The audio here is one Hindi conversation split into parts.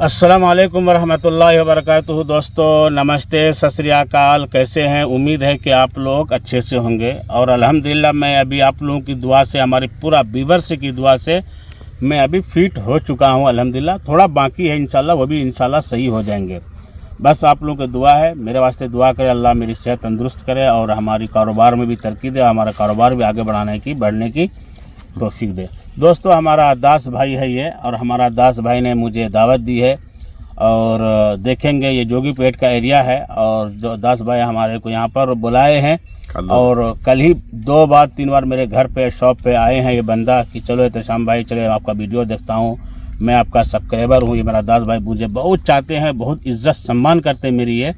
अस्सलाम वालेकुम वरहमतुल्लाहि वबरकातुहू। दोस्तों नमस्ते, सत श्री अकाल। कैसे हैं? उम्मीद है कि आप लोग अच्छे से होंगे और अल्हम्दुलिल्लाह मैं अभी आप लोगों की दुआ से, हमारी पूरा व्यूअर्स की दुआ से मैं अभी फिट हो चुका हूं अल्हम्दुलिल्लाह। थोड़ा बाकी है इंशाल्लाह, वो भी इंशाल्लाह सही हो जाएंगे। बस आप लोगों की दुआ है, मेरे वास्ते दुआ करें, अल्लाह मेरी सेहत तंदुरुस्त करे और हमारी कारोबार में भी तरक्की दे, हमारा कारोबार भी आगे बढ़ने की तौफीक दे। दोस्तों हमारा दास भाई है ये, और हमारा दास भाई ने मुझे दावत दी है और देखेंगे, ये जोगीपेट का एरिया है और दास भाई हमारे को यहाँ पर बुलाए हैं और कल ही 2 बार 3 बार मेरे घर पे शॉप पे आए हैं ये बंदा कि चलो एहतशाम भाई, चलो आपका वीडियो देखता हूँ, मैं आपका सब्सक्राइबर हूँ। ये मेरा दास भाई मुझे बहुत चाहते हैं, बहुत इज्जत सम्मान करते हैं मेरी, ये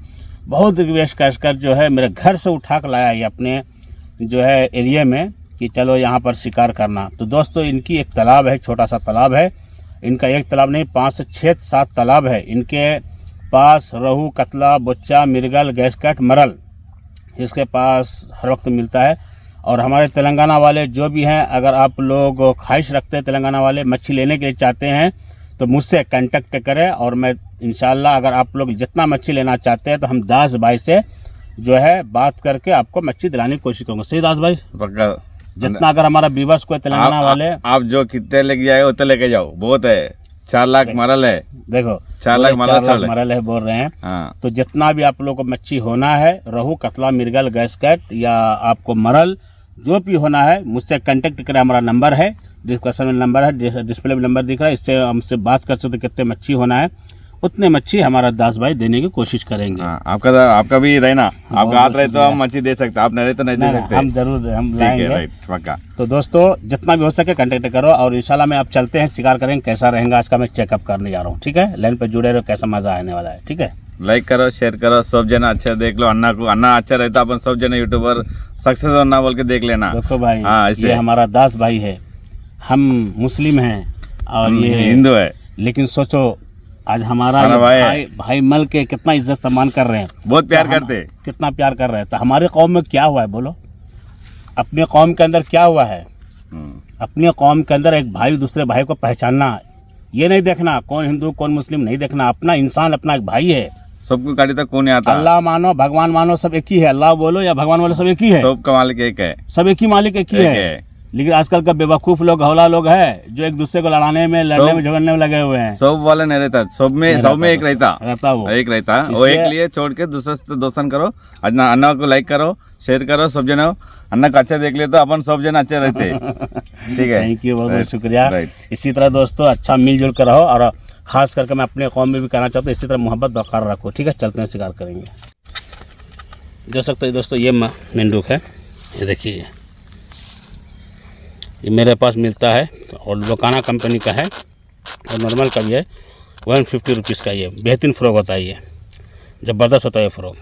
बहुत रिक्वेस्ट कर जो है मेरे घर से उठा कर लाया ये अपने जो है एरिया में कि चलो यहाँ पर शिकार करना। तो दोस्तों इनकी एक तालाब है, छोटा सा तालाब है इनका, एक तालाब नहीं 5 से 6 7 तालाब है इनके पास। रोहू, कतला, बोच्चा, मिर्गल, गैसकट, मरल इसके पास हर वक्त मिलता है। और हमारे तेलंगाना वाले जो भी हैं, अगर आप लोग ख्वाहिश रखते हैं तेलंगाना वाले मच्छी लेने के लिए चाहते हैं तो मुझसे कांटेक्ट करें और मैं इंशाल्लाह अगर आप लोग जितना मच्छी लेना चाहते हैं तो हम दास भाई से जो है बात करके आपको मच्छी दिलाने की कोशिश करूँगा। सही दास भाई? जितना अगर हमारा व्यूअर्स को तेलंगाना वाले आप जो कितने लेके जाए उतने लेके जाओ, बहुत है। 4 लाख मरल है, देखो 4 लाख मरल है बोल रहे हैं। हाँ। तो जितना भी आप लोगों को मच्छी होना है, रोहू, कतला, मिर्गल, गैसकट या आपको मरल जो भी होना है मुझसे कांटेक्ट करें। हमारा नंबर है, डिस्क्रिप्शन में नंबर है, डिस्प्ले में नंबर दिख रहा है, इससे हमसे बात कर सकते कितने मच्छी होना है, उतने मच्छी हमारा दास भाई देने की कोशिश करेंगे। आपका भी रहना, आपका हाथ रहे तो हम मच्छी दे सकते, आप नहीं रहे तो नहीं दे सकते। हम जरूर हम लाएंगे पक्का। तो दोस्तों जितना भी हो सके कांटेक्ट करो और इंशाल्लाह मैं अब चलते हैं, शिकार करेंगे। कैसा रहेगा आज का मैं चेकअप करने जा रहा हूँ, ठीक है? लाइन पे जुड़े रहो, कैसा मजा आने वाला है, ठीक है? लाइक करो, शेयर करो, सब जना अच्छा देख लो। अन्ना अच्छा रहता, अपन सब जना यूट्यूबर सक्सेस होना बोल के देख लेना। देखो भाई, ये हमारा दास भाई है, हम मुस्लिम हैं और ये हिंदू है, लेकिन सोचो आज हमारा भाई मल के कितना इज्जत सम्मान कर रहे हैं, बहुत प्यार करते हैं, कितना प्यार कर रहे हैं। तो हमारे कौम में क्या हुआ है बोलो? अपने कौम के अंदर क्या हुआ है? अपने कौम के अंदर एक भाई दूसरे भाई को पहचानना, ये नहीं देखना कौन हिंदू कौन मुस्लिम नहीं देखना, अपना इंसान अपना एक भाई है। सबको गाड़ी तक कौन आता? अल्लाह मानो, भगवान मानो, सब एक ही है। अल्लाह बोलो या भगवान बोलो, सब एक ही है। सबका मालिक एक है, सब एक ही मालिक एक ही है। लेकिन आजकल का बेवकूफ लोग, हौला लोग है जो एक दूसरे को लड़ने में झगड़ने में लगे हुए हैं। सब वाले नहीं रहता, सब में एक रहता वो एक रहता, वो एक लिए छोड़ के दूसरे से दोस्तन करो। अन्ना को लाइक करो, शेयर करो, सब जना अन्ना का अच्छा देख ले तो अपन सब जना अच्छे रहते। ठीक है, थैंक यू, बहुत बहुत शुक्रिया। इसी तरह दोस्तों अच्छा मिलजुल कर रहो और खास करके मैं अपने कौम में भी करना चाहता हूँ, इसी तरह मोहब्बत बरकरार रखो, ठीक है? चलते हैं, शिकार करेंगे। देख सकते हैं दोस्तों, ये मेंढक है, ये देखिए, ये मेरे पास मिलता है और लोकाना कंपनी का है और नॉर्मल का भी है। 150 रुपीज़ का ये बेहतरीन फ़्रॉक होता है, ये ज़बरदस्त होता है ये फ़्रॉक।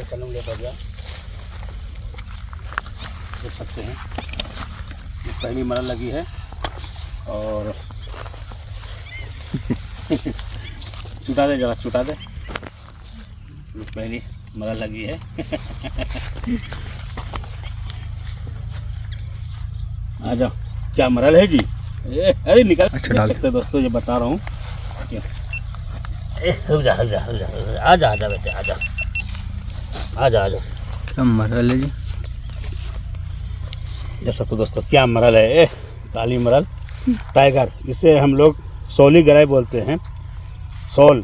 कलम लेकर गया, देख सकते हैं पहली मरल लगी है और छुटा दे, जरा छुटा दे, पहली मरल लगी है। आ जाओ। क्या मरल है जी? अरे निकल। अच्छा देख सकते दोस्तों, ये बता रहा हूँ। रुक जा रुक जा रुक जा, आजा आजा बेटे आजा आजा आजा। क्या मरल है जी? जैसा तो दोस्तों क्या मरल है, काली मरल टाइगर। इसे हम लोग सोली गराई बोलते हैं। सोल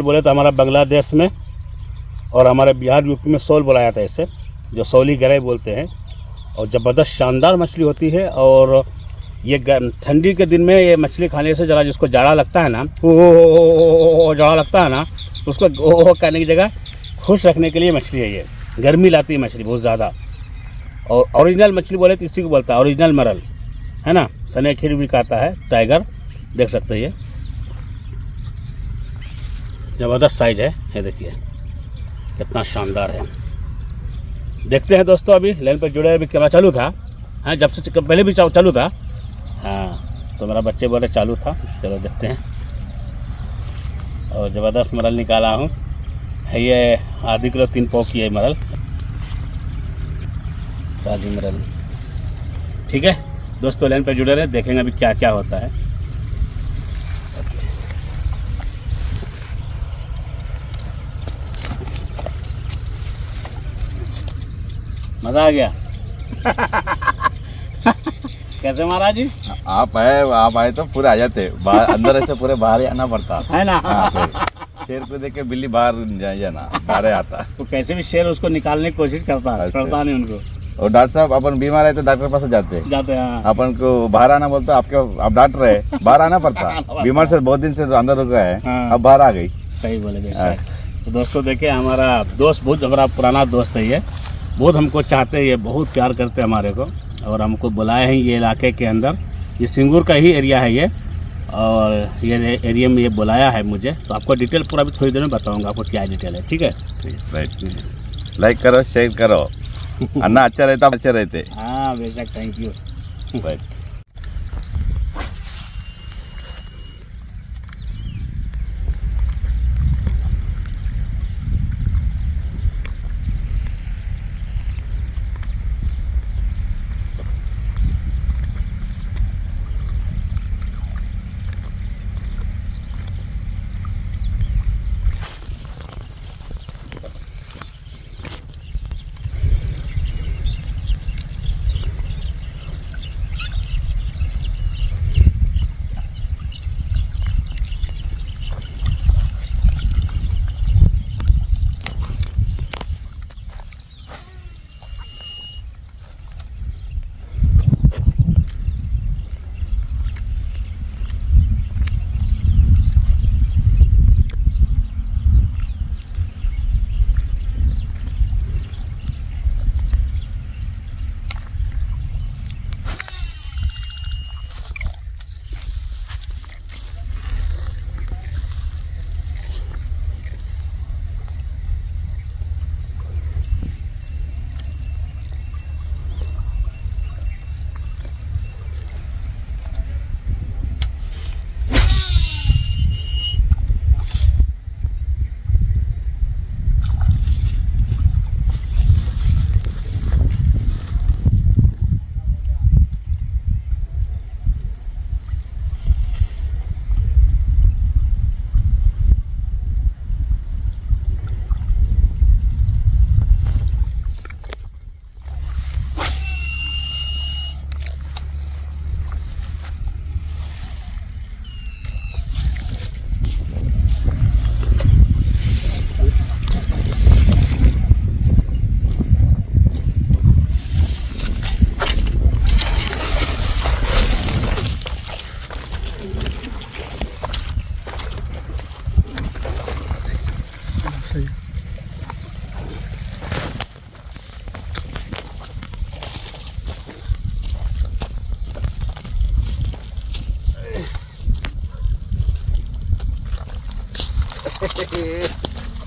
बोले तो हमारा बांग्लादेश में और हमारे बिहार यूपी में सोल बोला जाता है इसे, जो सोली गराई बोलते हैं। और ज़बरदस्त शानदार मछली होती है। और ये ठंडी के दिन में ये मछली खाने से ज़रा जिसको जाड़ा लगता है ना, ओ जाड़ा लगता है ना, उसको ओ करने की जगह खुश रखने के लिए मछली है ये। गर्मी लाती है मछली बहुत ज़्यादा। और ओरिजिनल मछली बोले तो इसी को बोलता है ओरिजिनल मरल, है ना। सने खीर भी खाता है टाइगर, देख सकते हैं। ये ज़बरदस्त साइज है, ये देखिए कितना शानदार है। देखते हैं दोस्तों, अभी लाइन पर जुड़े, अभी कैमरा चालू था। हाँ, जब से पहले भी चालू था। हाँ, तो मेरा बच्चे बोले चालू था। चलो देखते हैं। और ज़बरदस्त मरल निकाला हूँ। ये आधी किलो 3 पाव की है मरल, ताज़ी मरल। ठीक है दोस्तों, लाइन पर जुड़े रहे, देखेंगे अभी क्या क्या होता है। मज़ा आ गया। कैसे महाराज जी? आप आए तो पूरे आ जाते, अंदर ऐसे पूरे बाहर ही आना पड़ता है ना। शेर को देख के बिल्ली बाहर जाना, बाहर आता। तो कैसे भी शेर उसको निकालने की कोशिश करता है, छोड़ता नहीं उनको। और डॉक्टर साहब अपन बीमार है तो डॉक्टर पास जाते हैं। अपन को बाहर आना बोलते, आप डॉक्टर है, बाहर आना पड़ता। बीमार से बहुत दिन से तो अंदर रुका है, अब बाहर आ गई। सही बोले। तो दोस्तों देखिए, हमारा दोस्त बहुत हमारा पुराना दोस्त है। ये बहुत हमको चाहते हैं, ये बहुत प्यार करते हैं हमारे को। और हमको बुलाए हैं ये इलाके के अंदर, ये सिंगूर का ही एरिया है ये। और ये एरिया में ये बुलाया है मुझे। तो आपको डिटेल पूरा भी थोड़ी देर में बताऊंगा आपको क्या डिटेल है। ठीक है, राइट। लाइक करो, शेयर करो। अन्ना अच्छा रहता, अच्छे रहते। हाँ बेशक, थैंक यू। राइट।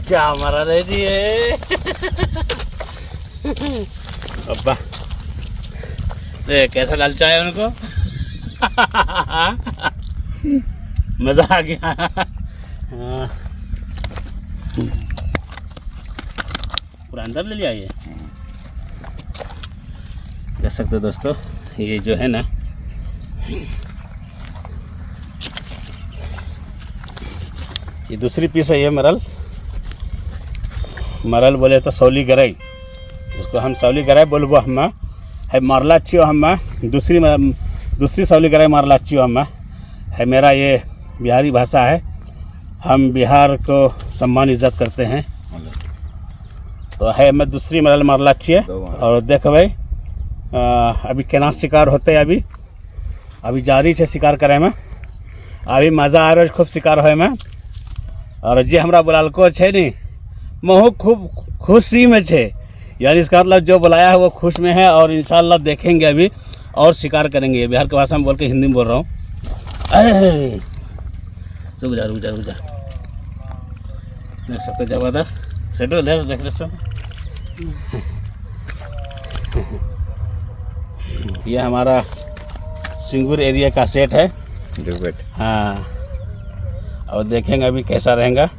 क्या हमारा रह जी है। अब्बा कैसा लालचा है उनको। मजा आ गया। पूरा अंदर ले लिया ये, देख सकते हो दोस्तों, ये जो है ना, ये दूसरी पीस है। ये मरल बोले तो सौली गरई, इसको हम सौली गरई बोलबो। हम है मारला चियो, हम दूसरी सौली गरई मारला चियो हम है। मेरा ये बिहारी भाषा है, हम बिहार को सम्मान इज्जत करते हैं। तो है मैं दूसरी मरल मारला चिए। और देख भाई अभी केना शिकार होते हैं, अभी जारी है शिकार करे में, अभी मज़ा आ रहा है खूब शिकार होए में। और जे हमरा बुलालको है नी, महू खूब खुशी में छे, यानी इसका मतलब जो बुलाया है वो खुश में है। और इंशाल्लाह देखेंगे अभी और शिकार करेंगे। बिहार की भाषा में बोल के हिंदी में बोल रहा हूँ। अरे रुक जा देख सकते, ज़बरदस्त सेटो देख रहे। ये हमारा सिंगूर एरिया का सेट है। हाँ, और देखेंगे अभी कैसा रहेगा।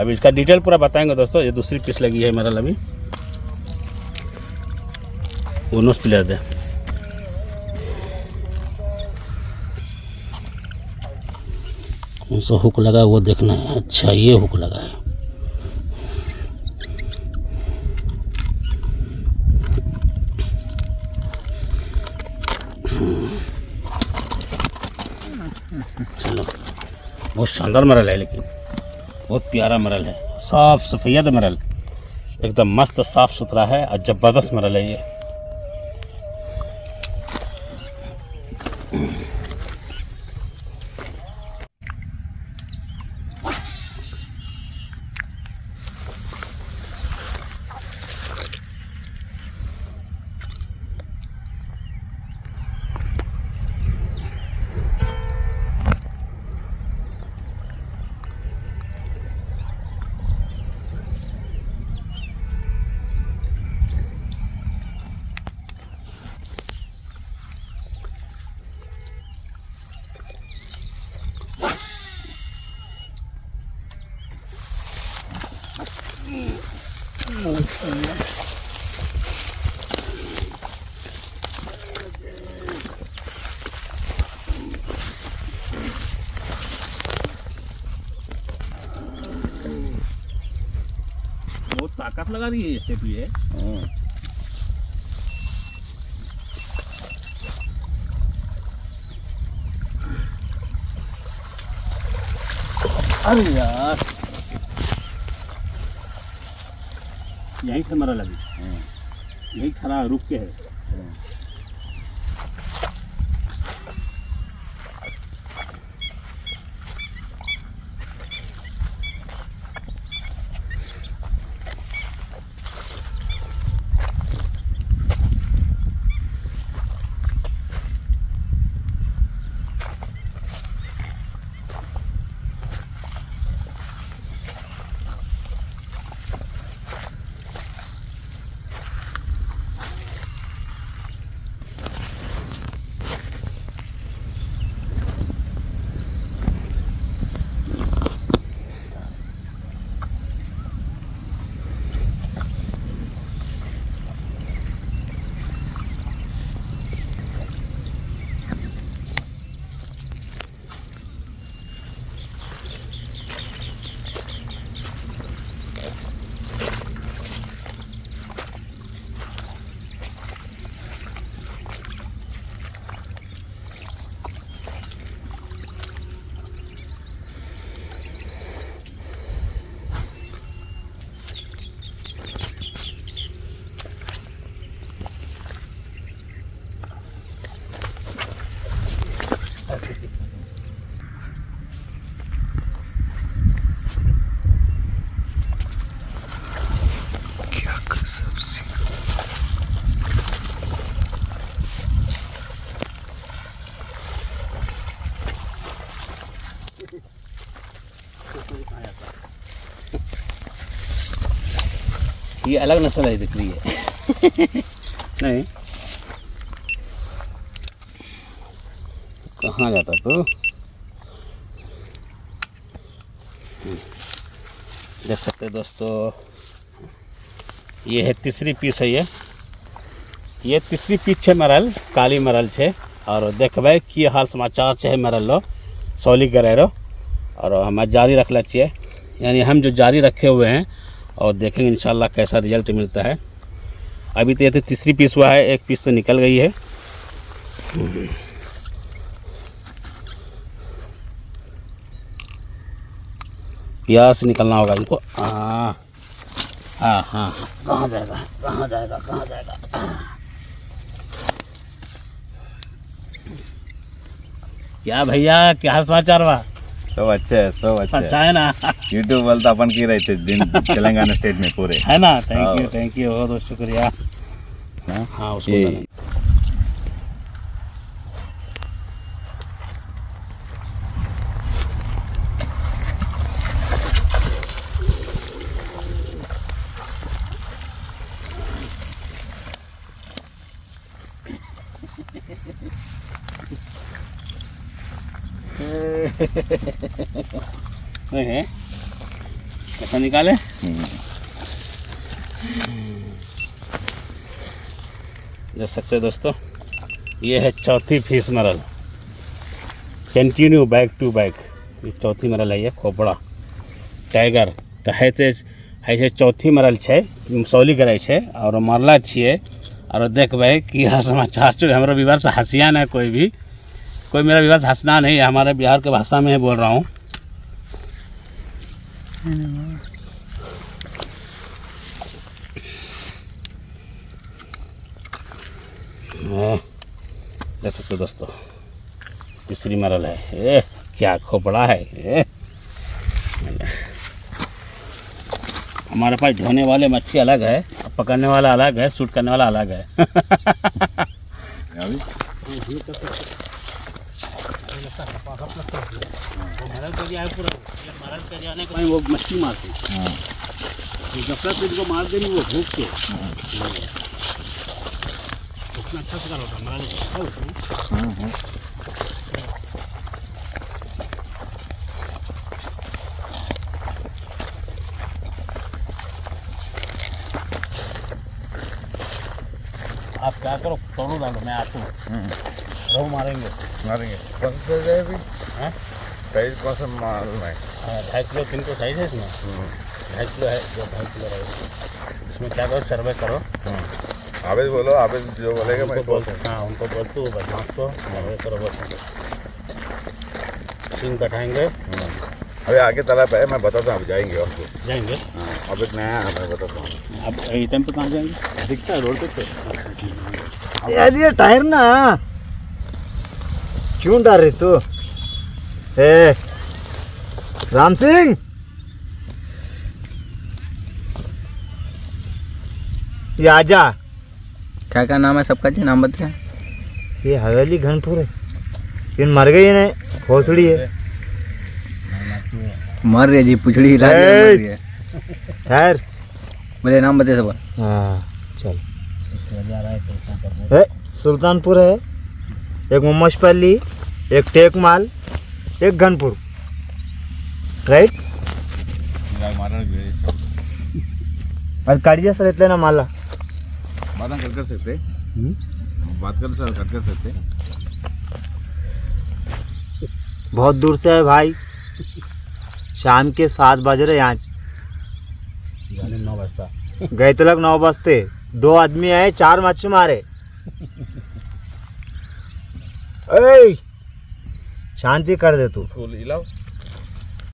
अभी इसका डिटेल पूरा बताएंगे दोस्तों। ये दूसरी पीस लगी है मेरा अभी, वो नोस प्लेयर दे। कौन सा हुक लगा है वो देखना है। अच्छा, ये हुक लगा है। चलो, बहुत शानदार मरल है, लेकिन बहुत प्यारा मरल है। साफ सफ़ेद मरल, एकदम मस्त साफ सुथरा है और ज़बरदस्त मरल है ये। बहुत ताकत लगा रही है इससे भी है। अरे यार, यहीं से मरा लगी, यहीं खड़ा रुक के है। ये अलग नस्ल है, दिख रही है। नहीं, कहाँ जाता तो देख सकते दोस्तों। ये है तीसरी पीस है ये। ये तीसरी पीस है मरल, काली मरल है। और देखबे कि हाल समाचार है मरल लो सौली करे रो। और हम जारी रखना चाहिए, यानी हम जो जारी रखे हुए हैं और देखेंगे इंशाल्लाह कैसा रिजल्ट मिलता है। अभी तो ये तो तीसरी पीस हुआ है, एक पीस तो निकल गई है। प्यार से निकलना होगा इनको। हाँ हाँ हाँ, कहाँ जाएगा कहाँ जाएगा कहाँ जाएगा। क्या भैया, क्या समाचार बा? सब अच्छे है, सब अच्छा है ना। यूट्यूब वाले तो अपन की रहते दिन तेलंगाना स्टेट में पूरे, है ना। थैंक यू बहुत बहुत शुक्रिया। हाँ उसको कैसा निकाले। देख सकते हैं दोस्तों, ये है चौथी फिश मरल। कंटिन्यू बैक टू बैक, ये चौथी मरल है। ये खोपड़ा टाइगर तो है चौथी मरल है, सौली करे छे और मरला छे। और देखबे कि यह समाचार जो हमारा विवाह से हंसिया ना, कोई मेरा विवाह हंसना नहीं है, हमारे बिहार के भाषा में ही बोल रहा हूँ। देख सकते हो दोस्तों, तीसरी मरल है। क्या खोपड़ा है। हमारे पास धोने वाले मच्छी अलग है, पकड़ने वाला अलग है, शूट करने वाला अलग है। वो मछली मारती, इनको मार देनी वो भूख के। अच्छा शिकार होता है। आप क्या करो, तोड़ो डालो, मैं आती हूँ। रोहू मारेंगे कौन सा है अभी? साइज कौन सा मालूम है? 2.5 किलो 3 को साइज है इसमें। 2.5 किलो है, जो 2.5 किलो रहेगा। इसमें क्या करो, सर्वे करो। आवेद बोलो, आवेद जो बोलेगा मैं बोलता हूँ। हाँ उनको बोलते हो, बदमाश को सर्वे करो बस। सीन कटाएंगे। अभी आगे तालाब है, मैं बताता हूँ। जाएंगे और जाएंगे। हाँ, अब एक नया है, मैं बताता हूँ। अब इस टाइम पे कहाँ जाएंगे? दिखता है रोड पे। यार ये टायर ना क्यों डाल रही तू? राम सिंह, ये आजा। क्या क्या नाम है सबका जी, नाम बताए। ये हवेली घनपुर है, ये मर गई नहीं, भोसड़ी है। मर रही जी, पुछड़ी हिला के मर रही है। खैर बोले नाम बताए सब। हाँ चल। सुल्तानपुर है, एक मोमशपल्ली, एक टेकमाल, एक घनपुर, राइट। और काड़िया सर इतने ना माला बात कर सकते, बात कर सकते। बहुत दूर से है भाई, शाम के 7 बज रहे यहाँ, 9 बजता गए तो लग 9 बजते। 2 आदमी आए, 4 मच्छी मारे। शांति कर दे तू। फूल हिलाओ।